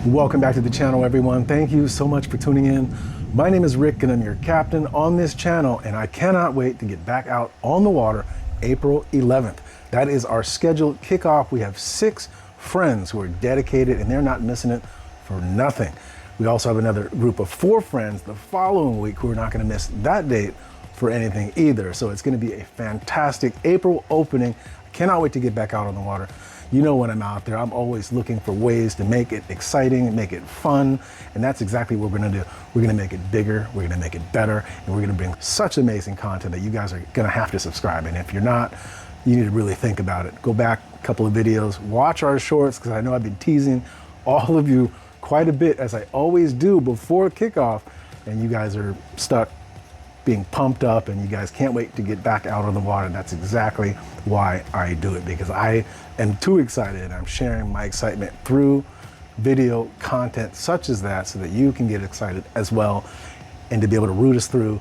Welcome back to the channel, everyone. Thank you so much for tuning in. My name is Rick and I'm your captain on this channel, and I cannot wait to get back out on the water April 11th. That is our scheduled kickoff. We have 6 friends who are dedicated and they're not missing it for nothing. We also have another group of 4 friends the following week who are not going to miss that date for anything either. So it's going to be a fantastic April opening. I cannot wait to get back out on the water. You know, when I'm out there, I'm always looking for ways to make it exciting and make it fun. And that's exactly what we're gonna do. We're gonna make it bigger, we're gonna make it better, and we're gonna bring such amazing content that you guys are gonna have to subscribe. And if you're not, you need to really think about it. Go back a couple of videos, watch our shorts, because I know I've been teasing all of you quite a bit, as I always do before kickoff, and you guys are stuck being pumped up and you guys can't wait to get back out on the water. And that's exactly why I do it, because I am too excited and I'm sharing my excitement through video content such as that, so that you can get excited as well and to be able to root us through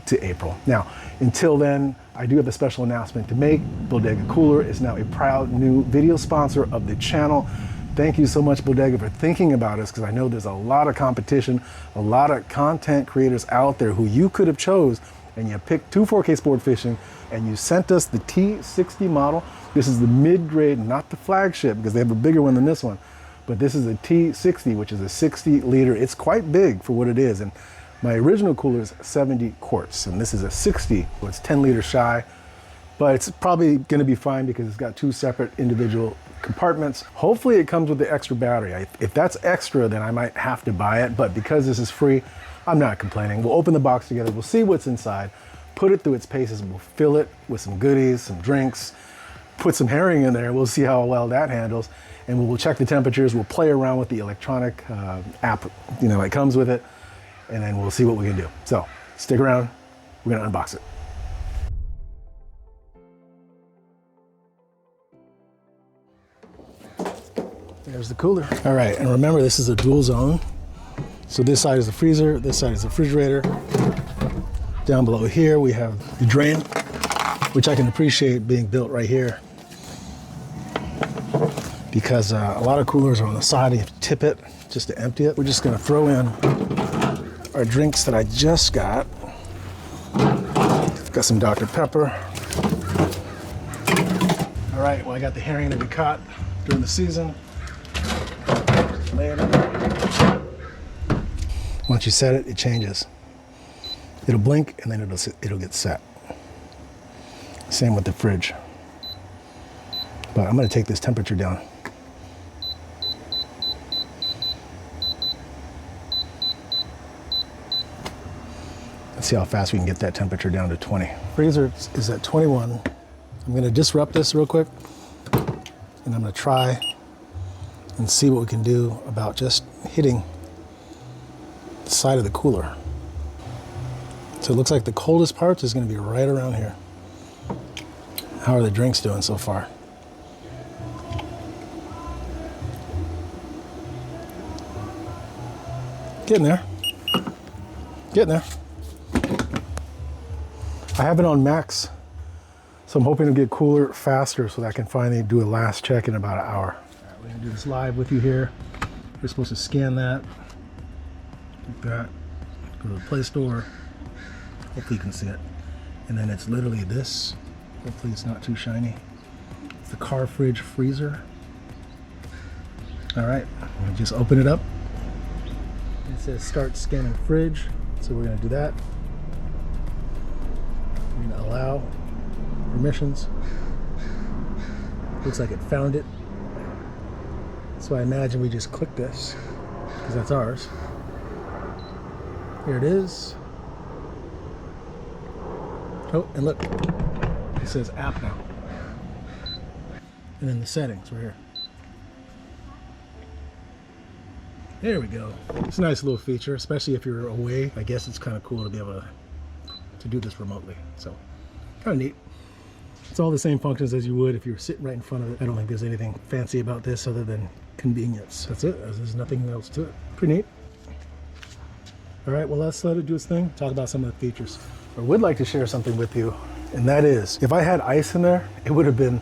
to April. Now, until then, I do have a special announcement to make. BodegaCooler is now a proud new video sponsor of the channel. Thank you so much, Bodega, for thinking about us, because I know there's a lot of competition, a lot of content creators out there who you could have chose, and you picked 2 4K sport fishing, and you sent us the T60 model. This is the mid-grade, not the flagship, because they have a bigger one than this one, but this is a T60, which is a 60 liter. It's quite big for what it is, and my original cooler is 70 quarts, and this is a 60, so it's 10 liters shy, but it's probably gonna be fine because it's got 2 separate individual compartments. Hopefully it comes with the extra battery. If that's extra, then I might have to buy it, but because this is free, I'm not complaining. We'll open the box together, we'll see what's inside, put it through its paces, we'll fill it with some goodies, some drinks, put some herring in there, we'll see how well that handles, and we'll check the temperatures, we'll play around with the electronic app, you know, that comes with it, and then we'll see what we can do. So stick around, we're gonna unbox it. There's the cooler. All right, and remember, this is a dual zone. So this side is the freezer, this side is the refrigerator. Down below here, we have the drain, which I can appreciate being built right here, because a lot of coolers are on the side, and you have to tip it just to empty it. We're just gonna throw in our drinks that I just got. Got some Dr. Pepper. All right, well, I got the herring that we caught during the season. Once you set it, it changes. It'll blink and then it'll get set. Same with the fridge. But I'm gonna take this temperature down. Let's see how fast we can get that temperature down to 20. Freezer is at 21. I'm gonna disrupt this real quick, and I'm gonna try and see what we can do about just hitting the side of the cooler. So it looks like the coldest parts is gonna be right around here. How are the drinks doing so far? Getting there. Getting there. I have it on max, so I'm hoping to get cooler faster so that I can finally do a last check in about an hour. We're gonna do this live with you here. You're supposed to scan that, like that, go to the Play Store. Hopefully you can see it. And then it's literally this. Hopefully it's not too shiny. It's the car fridge freezer. All right, I'm gonna just open it up. It says start scanning fridge, so we're gonna do that. We're gonna allow permissions. Looks like it found it. So I imagine we just click this, because that's ours. Here it is. Oh, and look, it says app now. And then the settings right here. There we go. It's a nice little feature, especially if you're away. I guess it's kind of cool to be able to do this remotely. So, kind of neat. It's all the same functions as you would if you were sitting right in front of it. I don't think there's anything fancy about this other than convenience. That's it. There's nothing else to it. Pretty neat. All right, well, let's let it do its thing. Talk about some of the features. I would like to share something with you, and that is, if I had ice in there, it would have been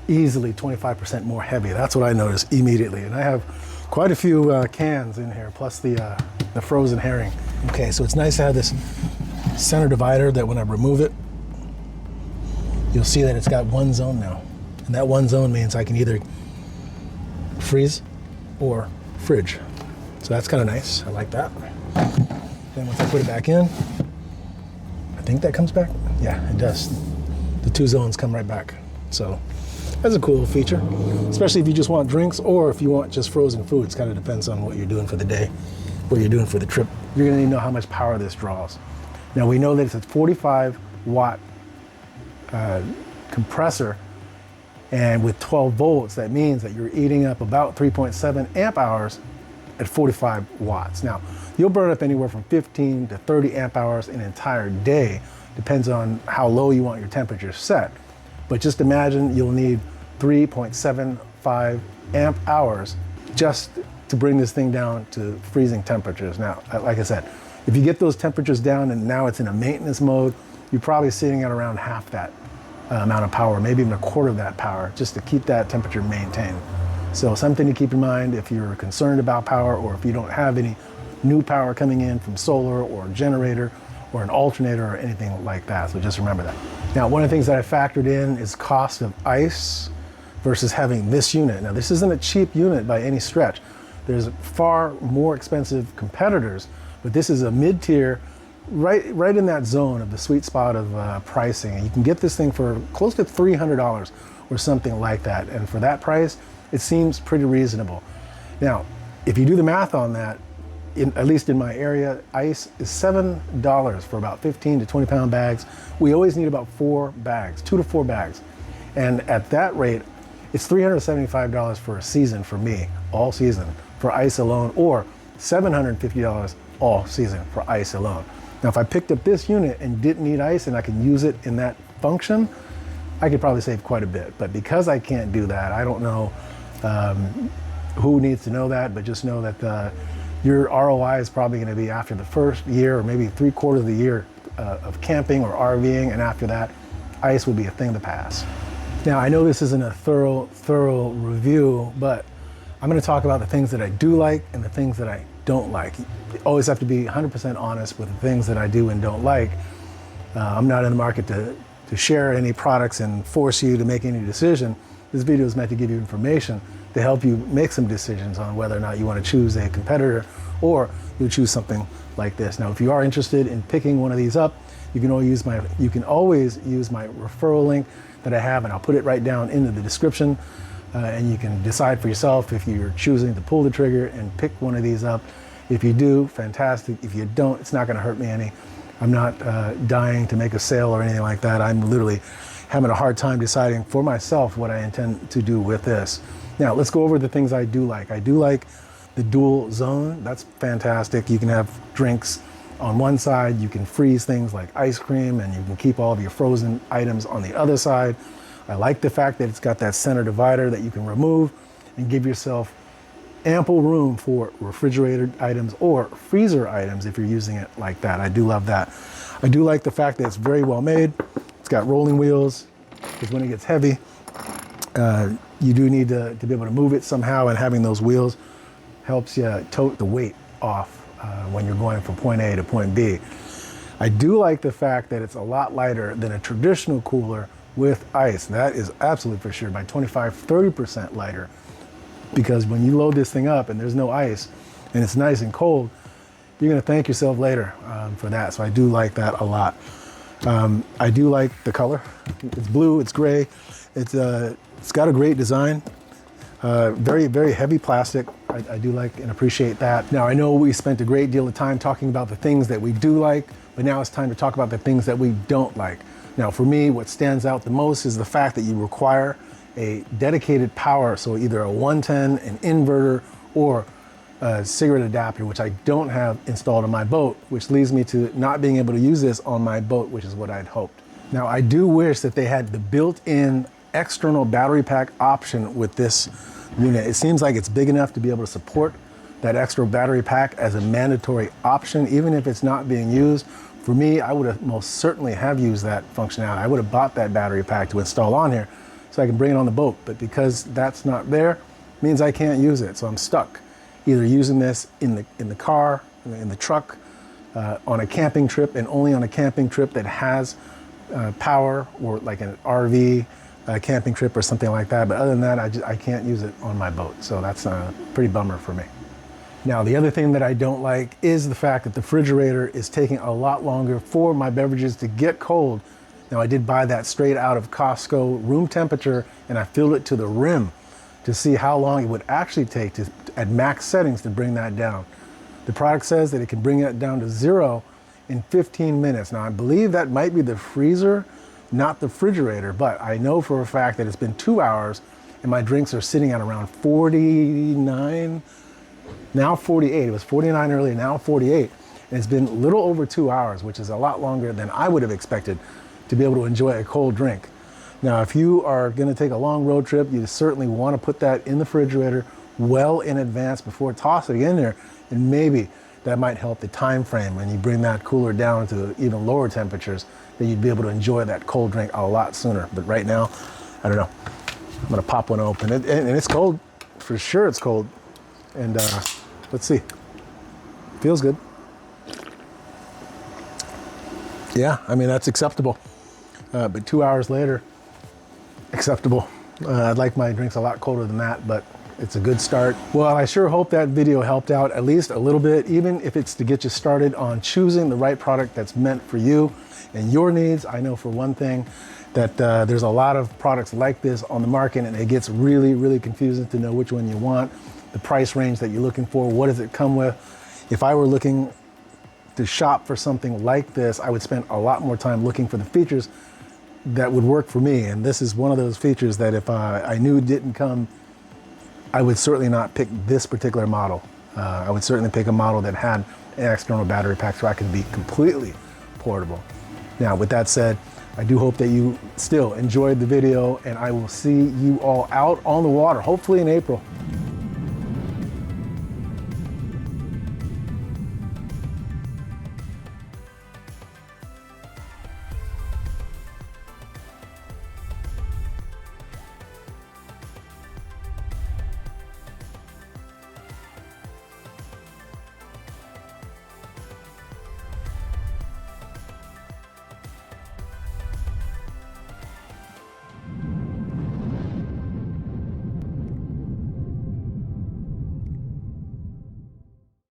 easily 25% more heavy. That's what I noticed immediately. And I have Quite a few cans in here, plus the frozen herring. Okay, so it's nice to have this center divider that when I remove it, you'll see that it's got one zone now. And that one zone means I can either freeze or fridge. So that's kind of nice. I like that. Then once I put it back in, I think that comes back. Yeah, it does. The two zones come right back. So that's a cool feature, especially if you just want drinks or if you want just frozen foods. Kind of depends on what you're doing for the day, what you're doing for the trip. You're gonna need to know how much power this draws. Now we know that it's a 45 watt compressor, and with 12 volts, that means that you're eating up about 3.7 amp hours at 45 watts. Now, you'll burn up anywhere from 15 to 30 amp hours an entire day, depends on how low you want your temperature set. But just imagine you'll need 3.75 amp hours just to bring this thing down to freezing temperatures. Now, like I said, if you get those temperatures down and now it's in a maintenance mode, you're probably sitting at around half that amount of power, maybe even a quarter of that power, just to keep that temperature maintained. So something to keep in mind if you're concerned about power, or if you don't have any new power coming in from solar or a generator or an alternator or anything like that. So just remember that. Now, one of the things that I factored in is cost of ice versus having this unit. Now, this isn't a cheap unit by any stretch. There's far more expensive competitors, but this is a mid-tier, right in that zone of the sweet spot of pricing. And you can get this thing for close to $300 or something like that. And for that price, it seems pretty reasonable. Now, if you do the math on that, at least in my area, ice is $7 for about 15 to 20 pound bags. We always need about 4 bags, 2 to 4 bags. And at that rate, it's $375 for a season for me, all season, for ice alone, or $750 all season for ice alone. Now, if I picked up this unit and didn't need ice and I can use it in that function, I could probably save quite a bit. But because I can't do that, I don't know who needs to know that, but just know that your ROI is probably going to be after the first year or maybe 3/4 of the year of camping or RVing, and after that, ice would be a thing of the past. Now, I know this isn't a thorough review, but I'm going to talk about the things that I do like and the things that I don't like. You always have to be 100% honest with the things that I do and don't like. I'm not in the market to share any products and force you to make any decision. This video is meant to give you information to help you make some decisions on whether or not you want to choose a competitor or you choose something like this. Now, if you are interested in picking one of these up, you can always use my referral link that I have, and I'll put it right down into the description. And you can decide for yourself if you're choosing to pull the trigger and pick one of these up. If you do, fantastic. If you don't, it's not going to hurt me any. I'm not dying to make a sale or anything like that. I'm literally having a hard time deciding for myself what I intend to do with this. Now, let's go over the things I do like. I do like the dual zone. That's fantastic. You can have drinks on one side. You can freeze things like ice cream, and you can keep all of your frozen items on the other side. I like the fact that it's got that center divider that you can remove and give yourself ample room for refrigerator items or freezer items if you're using it like that. I do love that. I do like the fact that it's very well made. It's got rolling wheels, because when it gets heavy, you do need to be able to move it somehow, and having those wheels helps you tote the weight off when you're going from point A to point B. I do like the fact that it's a lot lighter than a traditional cooler with ice. That is absolutely for sure, by 25-30% lighter, because when you load this thing up and there's no ice and it's nice and cold, you're going to thank yourself later for that. So I do like that a lot. I do like the color. It's blue, it's gray, it's got a great design. Very, very heavy plastic. I do like and appreciate that. Now, I know we spent a great deal of time talking about the things that we do like, but now it's time to talk about the things that we don't like. Now, for me, what stands out the most is the fact that you require a dedicated power, so either a 110, an inverter, or a cigarette adapter, which I don't have installed on my boat, which leads me to not being able to use this on my boat, which is what I'd hoped. Now, I do wish that they had the built-in external battery pack option with this unit. It seems like it's big enough to be able to support that extra battery pack as a mandatory option, even if it's not being used. For me, I would have most certainly have used that functionality. I would have bought that battery pack to install on here so I can bring it on the boat. But because that's not there, it means I can't use it. So I'm stuck. either using this in the car, in the truck, on a camping trip, and only on a camping trip that has power, or like an RV camping trip or something like that. But other than that, I can't use it on my boat. So that's a pretty bummer for me. Now, the other thing that I don't like is the fact that the refrigerator is taking a lot longer for my beverages to get cold. Now, I did buy that straight out of Costco, room temperature, and I filled it to the rim to see how long it would actually take to, at max settings, to bring that down. The product says that it can bring it down to 0 in 15 minutes. Now, I believe that might be the freezer, not the refrigerator, but I know for a fact that it's been 2 hours and my drinks are sitting at around 49, now 48. It was 49 earlier, now 48. And it's been a little over 2 hours, which is a lot longer than I would have expected to be able to enjoy a cold drink. Now, if you are going to take a long road trip, you certainly want to put that in the refrigerator well in advance before tossing it in there, and maybe that might help the time frame when you bring that cooler down to even lower temperatures, that you'd be able to enjoy that cold drink a lot sooner. But right now, I don't know. I'm going to pop one open, and it's cold. For sure it's cold. And let's see. Feels good. Yeah, I mean, that's acceptable. But 2 hours later, acceptable. I'd like my drinks a lot colder than that, but it's a good start. Well, I sure hope that video helped out at least a little bit, even if it's to get you started on choosing the right product that's meant for you and your needs. I know for one thing that there's a lot of products like this on the market, and it gets really, really confusing to know which one you want, the price range that you're looking for, what does it come with. If I were looking to shop for something like this, I would spend a lot more time looking for the features that would work for me. And this is one of those features that if I knew didn't come, I would certainly not pick this particular model. I would certainly pick a model that had an external battery pack so I could be completely portable. Now, with that said, I do hope that you still enjoyed the video, and I will see you all out on the water, hopefully in April.